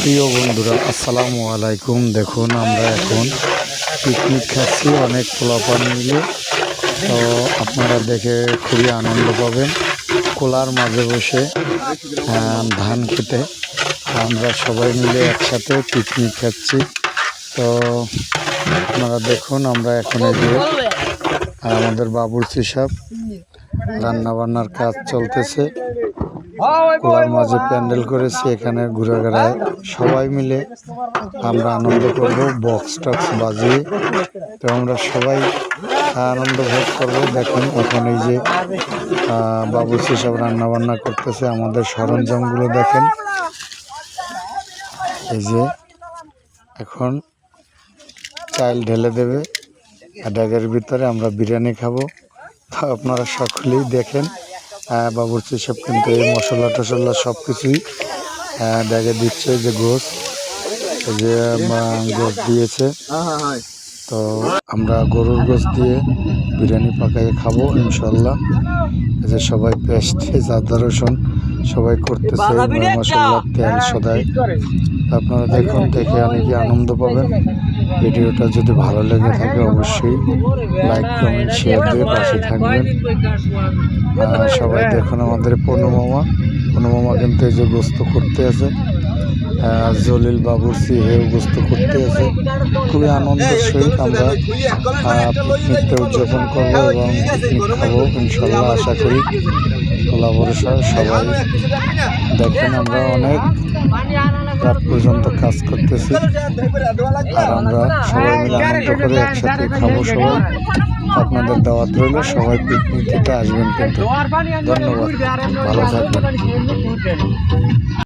প্রিয় বন্ধুরা, আসসালামু আলাইকুম। দেখুন, আমরা এখন পিকনিক খাচ্ছি অনেক পোলাপান মিলে। তো আপনারা দেখে খুবই আনন্দ পাবেন। কোলার মাঝে বসে ধান খেতে আমরা সবাই মিলে একসাথে পিকনিক খাচ্ছি। তো আপনারা দেখুন, আমরা এখন এই যে আমাদের বাবুর্চি সাহেব রান্নাবান্নার কাজ চলতেছে। কোলার মাঝে প্যান্ডেল করেছি, এখানে ঘুরে ঘুরায় সবাই মিলে আমরা আনন্দ করব বক্স টক্স বাজিয়ে। তো আমরা সবাই আনন্দ ভোগ করবো। দেখুন, এখন এই যে বাবুর্চি সব রান্নাবান্না করতেছে। আমাদের সরঞ্জামগুলো দেখেন, এই যে এখন চাল ঢেলে দেবে ড্যাগের ভিতরে, আমরা বিরিয়ানি খাবো। তো আপনারা সকলেই দেখেন, বাবুর্চি সব কিন্তু এই মশলা টশলা সব কিছুই ড্যাগে দিচ্ছে। যে গোস, যে গোস দিয়েছে, তো আমরা গরুর গোস দিয়ে বিরিয়ানি পাকাইয়ে খাবো ইনশাল্লাহ। যে সবাই পেস্ট আদা রসুন সবাই করতেছে, মশলা তেল সদাই। আপনারা দেখুন, দেখে অনেকে আনন্দ পাবেন। ভিডিওটা যদি ভালো লেগে থাকে অবশ্যই লাইক কমেন্ট শেয়ার দিয়ে পাশে থাকবেন। সবাই দেখুন, আমাদের পনু মামা কিন্তু এই যে গোস্ত করতে আছে, জলিল বাবুর্চি হেউ গোস্ত করতে আছে। খুবই আনন্দের সহিত আমরা পিকনিকটা উদযাপন করবো এবং পিকনিক খাবো ইনশাল্লাহ আশা করি। খোলা ভরসা সবাই দেখেন, আমরা অনেক রাত পর্যন্ত কাজ করতেছি আর আমরা সবাই মিলে আনন্দ করে একসাথে খাবো। সবাই আপনাদের দাওয়াত রইল, সবাই পিকনিক খেতে আসবেন কিন্তু। ধন্যবাদ, ভালো থাকবেন।